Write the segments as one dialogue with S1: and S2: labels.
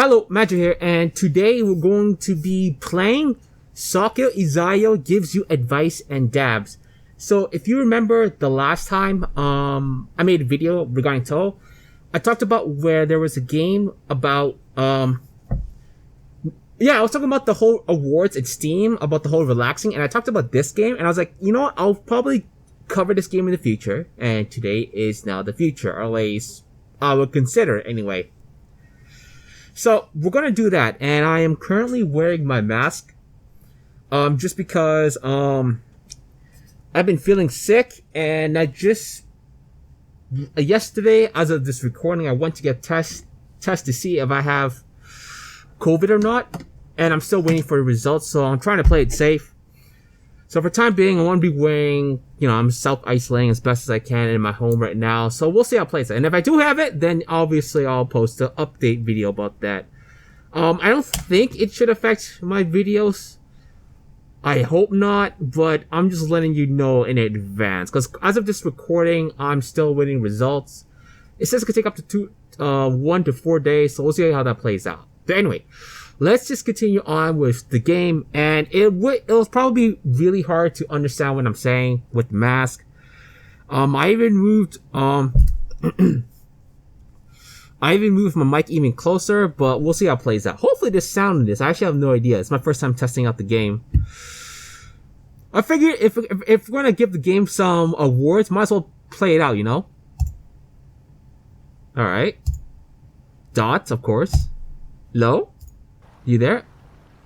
S1: Hello, Magi here, and today we're going to be playing Sakuya Izayoi Gives You Advice and Dabs. So, if you remember the last time I made a video regarding Touhou, I talked about where there was a game about, I was talking about the whole awards at Steam, about the whole relaxing, and I talked about this game, and I was like, you know what, I'll probably cover this game in the future, and today is now the future, or at least I would consider it anyway. So, we're gonna do that, and I am currently wearing my mask, just because, I've been feeling sick, and yesterday, as of this recording, I went to get test to see if I have COVID or not, and I'm still waiting for the results, so I'm trying to play it safe. So for time being, I want to be wearing, I'm self-isolating as best as I can in my home right now, so we'll see how it plays out. And if I do have it, then obviously I'll post an update video about that. I don't think it should affect my videos. I hope not, but I'm just letting you know in advance, because as of this recording, I'm still waiting results. It says it could take up to 1 to 4 days, so we'll see how that plays out. But anyway, let's just continue on with the game, and it'll probably be really hard to understand what I'm saying with the mask. I even moved my mic even closer, but we'll see how it plays out. Hopefully this sound is. I actually have no idea. It's my first time testing out the game. I figured if we're gonna give the game some awards, might as well play it out, Alright. Dots, of course. Low? You there?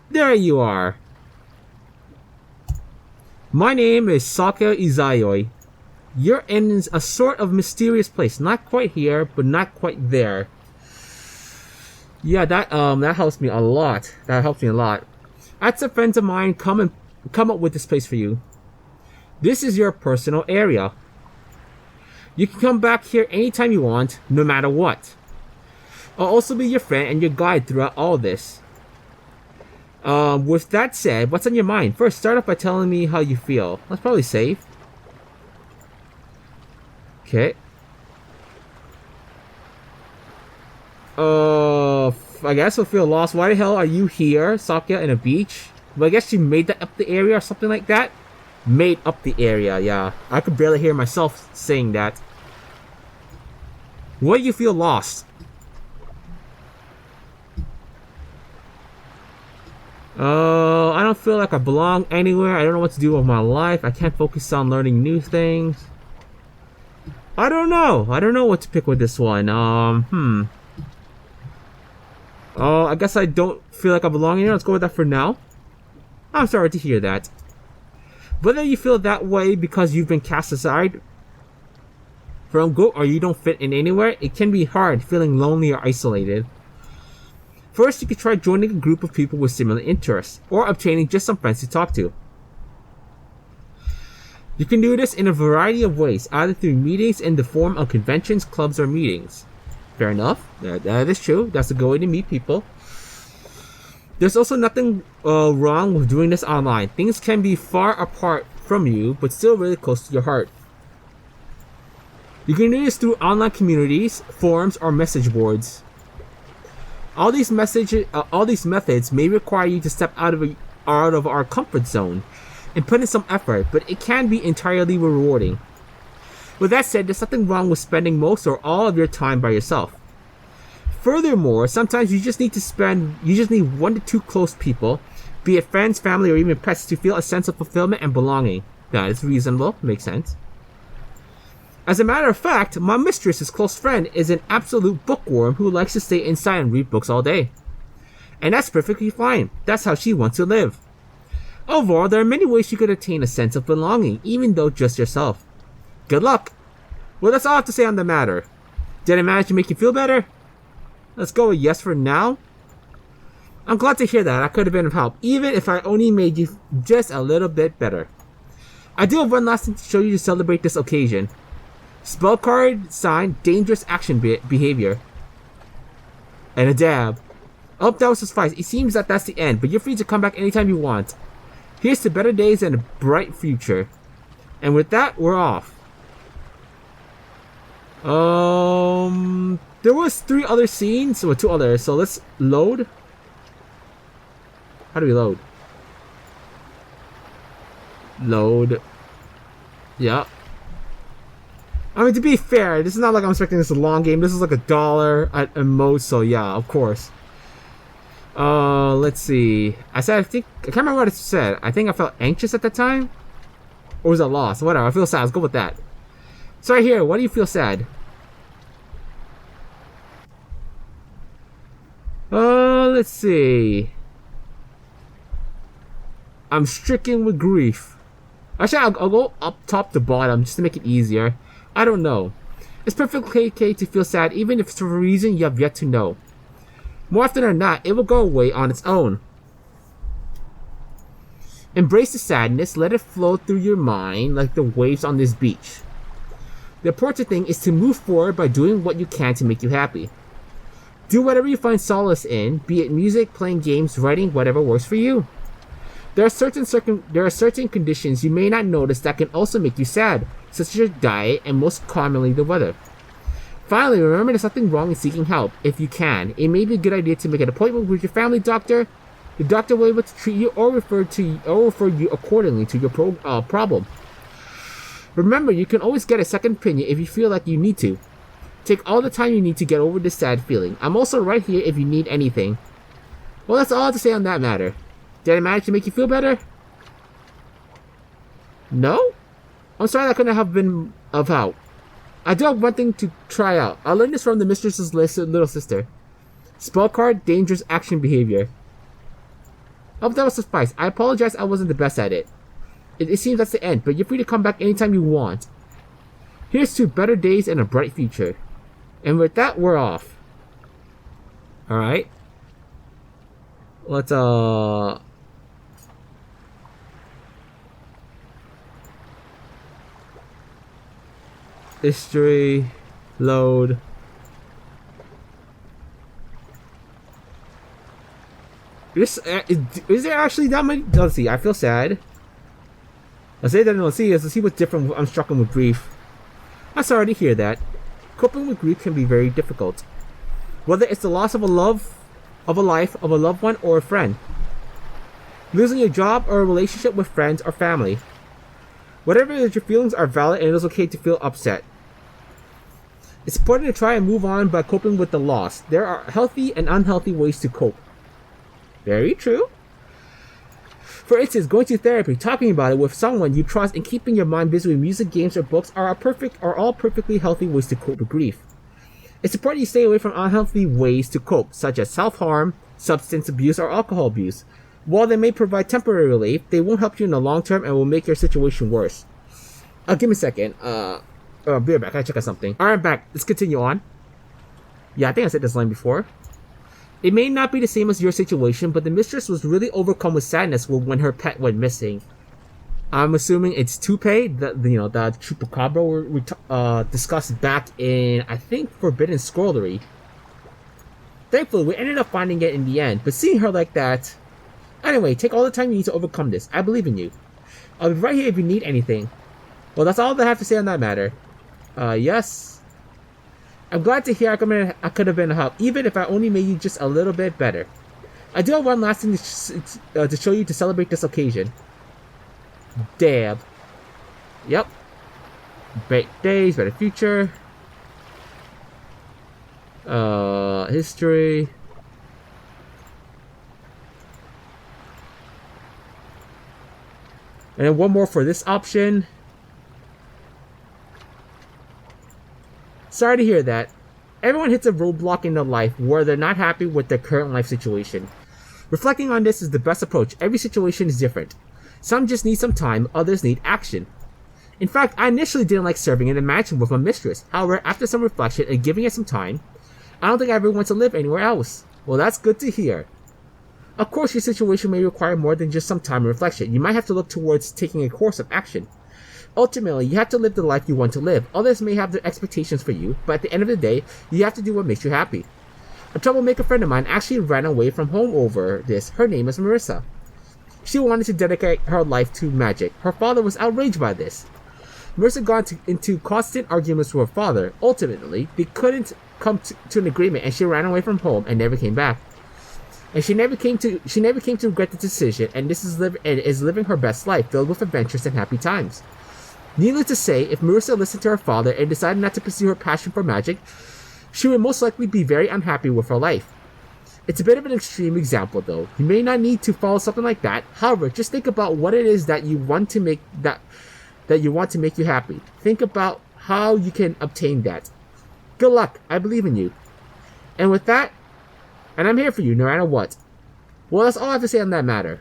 S1: There you are. My name is Sakuya Izayoi. You're in a sort of mysterious place. Not quite here, but not quite there. Yeah, that helps me a lot. That helps me a lot. I had some friends of mine come up with this place for you. This is your personal area. You can come back here anytime you want, no matter what. I'll also be your friend and your guide throughout all this. With that said, what's on your mind? First, start off by telling me how you feel. That's probably safe. Okay. I guess I'll feel lost. Why the hell are you here, Sakuya, in a beach? Well, I guess you made that up the area or something like that? Made up the area, yeah. I could barely hear myself saying that. Why do you feel lost? I don't feel like I belong anywhere. I don't know what to do with my life. I can't focus on learning new things. I don't know. I don't know what to pick with this one. I guess I don't feel like I belong here. Let's go with that for now. I'm sorry to hear that. Whether you feel that way because you've been cast aside from group or you don't fit in anywhere, it can be hard feeling lonely or isolated. First, you could try joining a group of people with similar interests, or obtaining just some friends to talk to. You can do this in a variety of ways, either through meetings in the form of conventions, clubs, or meetings. Fair enough, that is true, that's a good way to meet people. There's also nothing wrong with doing this online. Things can be far apart from you, but still really close to your heart. You can do this through online communities, forums, or message boards. All these methods may require you to step out of our comfort zone and put in some effort, but it can be entirely rewarding. With that said, there's nothing wrong with spending most or all of your time by yourself. Furthermore, sometimes you just need 1 to 2 close people, be it friends, family, or even pets, to feel a sense of fulfillment and belonging. That is reasonable, makes sense. As a matter of fact, my mistress's close friend is an absolute bookworm who likes to stay inside and read books all day. And that's perfectly fine. That's how she wants to live. Overall, there are many ways you could attain a sense of belonging, even though just yourself. Good luck! Well, that's all I have to say on the matter. Did I manage to make you feel better? Let's go with yes for now. I'm glad to hear that. I could have been of help, even if I only made you just a little bit better. I do have one last thing to show you to celebrate this occasion. Spell card sign dangerous action behavior. And a dab. Oh, that was suffice. It seems that that's the end, but you're free to come back anytime you want. Here's to better days and a bright future. And with that, we're off. There was 3 other scenes, or 2 others, so let's load. How do we load? Load. Yeah. I mean, to be fair, this is not like I'm expecting this a long game. This is like $1 at most, so yeah, of course. Let's see. I can't remember what it said. I think I felt anxious at the time? Or was I lost? Whatever, I feel sad. Let's go with that. So right here, why do you feel sad? Let's see. I'm stricken with grief. Actually, I'll go up top to bottom just to make it easier. I don't know. It's perfectly okay to feel sad, even if it's for a reason you have yet to know. More often than not, it will go away on its own. Embrace the sadness, let it flow through your mind like the waves on this beach. The important thing is to move forward by doing what you can to make you happy. Do whatever you find solace in, be it music, playing games, writing, whatever works for you. There are certain conditions you may not notice that can also make you sad, such as your diet and most commonly the weather. Finally, remember there's nothing wrong in seeking help. If you can, it may be a good idea to make an appointment with your family doctor. The doctor will be able to treat you or refer you accordingly to your problem. Remember, you can always get a second opinion if you feel like you need to. Take all the time you need to get over this sad feeling. I'm also right here if you need anything. Well, that's all I have to say on that matter. Did I manage to make you feel better? No? I'm sorry that couldn't have been of help. I do have one thing to try out. I learned this from the mistress's little sister. Spell card, dangerous action behavior. I hope that will suffice. I apologize I wasn't the best at it. It seems that's the end, but you're free to come back anytime you want. Here's to better days and a bright future. And with that, we're off. Alright. Let's, history, load. Is there actually that many? Let's see, I feel sad. Let's say that let's see what's different. I'm struggling with grief. I'm sorry to hear that. Coping with grief can be very difficult. Whether it's the loss of a life, of a loved one, or a friend. Losing your job or a relationship with friends or family. Whatever it is, your feelings are valid and it is okay to feel upset. It's important to try and move on by coping with the loss. There are healthy and unhealthy ways to cope. Very true. For instance, going to therapy, talking about it with someone you trust, and keeping your mind busy with music, games, or books are all perfectly healthy ways to cope with grief. It's important you stay away from unhealthy ways to cope, such as self-harm, substance abuse, or alcohol abuse. While they may provide temporary relief, they won't help you in the long term and will make your situation worse. Give me a second. Be right back. I check out something. Alright, I'm back. Let's continue on. Yeah, I think I said this line before. It may not be the same as your situation, but the mistress was really overcome with sadness when her pet went missing. I'm assuming it's Touhou, the chupacabra we discussed back in, I think, Forbidden Scrollery. Thankfully, we ended up finding it in the end, but seeing her like that... Anyway, take all the time you need to overcome this. I believe in you. I'll be right here if you need anything. Well, that's all I have to say on that matter. Yes. I'm glad to hear I could have been a help, even if I only made you just a little bit better. I do have one last thing to show you to celebrate this occasion. Dab. Yep. Great days, better future. History. And then one more for this option. Sorry to hear that. Everyone hits a roadblock in their life where they're not happy with their current life situation. Reflecting on this is the best approach. Every situation is different. Some just need some time, others need action. In fact, I initially didn't like serving in a mansion with my mistress. However, after some reflection and giving it some time, I don't think I ever want to live anywhere else. Well, that's good to hear. Of course, your situation may require more than just some time and reflection. You might have to look towards taking a course of action. Ultimately, you have to live the life you want to live. Others may have their expectations for you, but at the end of the day, you have to do what makes you happy. A troublemaker friend of mine actually ran away from home over this. Her name is Marissa. She wanted to dedicate her life to magic. Her father was outraged by this. Marissa got into constant arguments with her father. Ultimately, they couldn't come to an agreement, and she ran away from home and never came back. And she never came to regret the decision, and is living her best life, filled with adventures and happy times. Needless to say, if Marissa listened to her father and decided not to pursue her passion for magic, she would most likely be very unhappy with her life. It's a bit of an extreme example, though. You may not need to follow something like that. However, just think about what it is that you want to make that you want to make you happy. Think about how you can obtain that. Good luck. I believe in you. And with that, and I'm here for you no matter what. Well, that's all I have to say on that matter.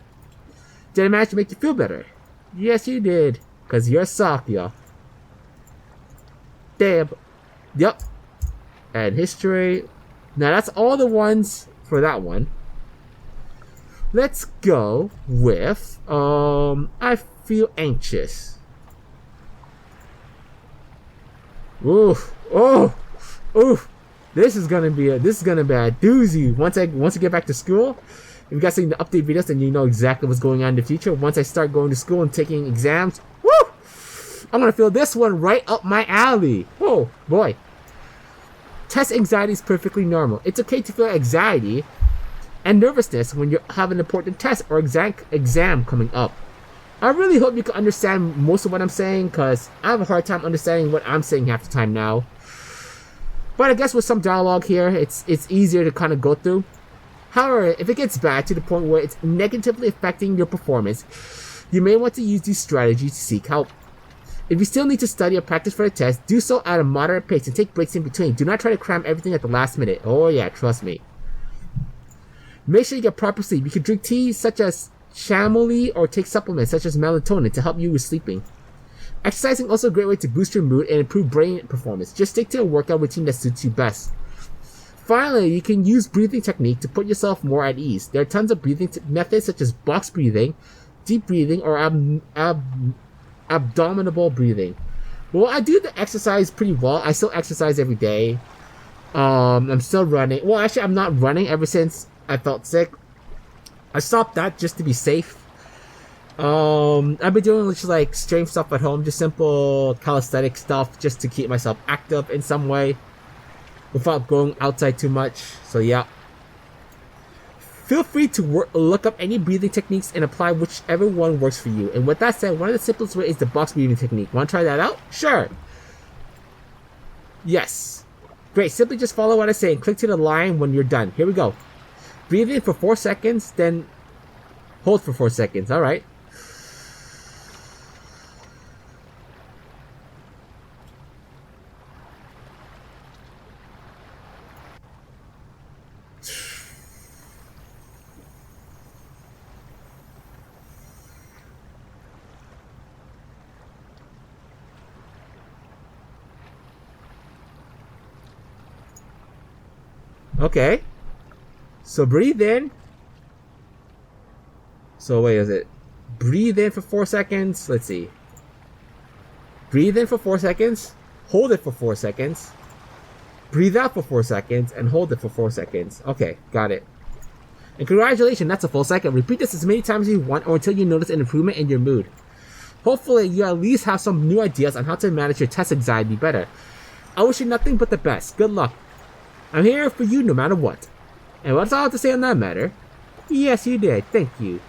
S1: Did I manage to make you feel better? Yes, you did. Because you're Sakuya. Damn. Yep. And history. Now, that's all the ones for that one. Let's go with, I feel anxious. Oof. Oh. Oof. This is gonna be a doozy. Once I get back to school, if you guys seen the update videos, then you know exactly what's going on in the future. Once I start going to school and taking exams, woo! I'm gonna feel this one right up my alley. Oh boy. Test anxiety is perfectly normal. It's okay to feel anxiety and nervousness when you have an important test or exam coming up. I really hope you can understand most of what I'm saying, because I have a hard time understanding what I'm saying half the time now. But I guess with some dialogue here, it's easier to kind of go through. However, if it gets bad to the point where it's negatively affecting your performance, you may want to use these strategies to seek help. If you still need to study or practice for the test, do so at a moderate pace and take breaks in between. Do not try to cram everything at the last minute. Oh yeah, trust me. Make sure you get proper sleep. You can drink tea such as chamomile or take supplements such as melatonin to help you with sleeping. Exercising is also a great way to boost your mood and improve brain performance. Just stick to a workout routine that suits you best. Finally, you can use breathing technique to put yourself more at ease. There are tons of breathing methods such as box breathing, deep breathing, or abdominal breathing. Well, I do the exercise pretty well. I still exercise every day. I'm still running. Well, actually, I'm not running ever since I felt sick. I stopped that just to be safe. I've been doing just like strength stuff at home, just simple calisthenic stuff, just to keep myself active in some way, without going outside too much. So yeah. Feel free to look up any breathing techniques and apply whichever one works for you. And with that said, one of the simplest ways is the box breathing technique. Want to try that out? Sure. Yes. Great. Simply just follow what I say and click to the line when you're done. Here we go. Breathe in for 4 seconds, then hold for 4 seconds. Alright. Okay. So breathe in. So wait, is it? Breathe in for 4 seconds. Let's see. Breathe in for 4 seconds. Hold it for 4 seconds. Breathe out for 4 seconds and hold it for 4 seconds. Okay, got it. And congratulations, that's a full second. Repeat this as many times as you want or until you notice an improvement in your mood. Hopefully, you at least have some new ideas on how to manage your test anxiety better. I wish you nothing but the best. Good luck. I'm here for you no matter what. And what's all I have to say on that matter? Yes, you did. Thank you.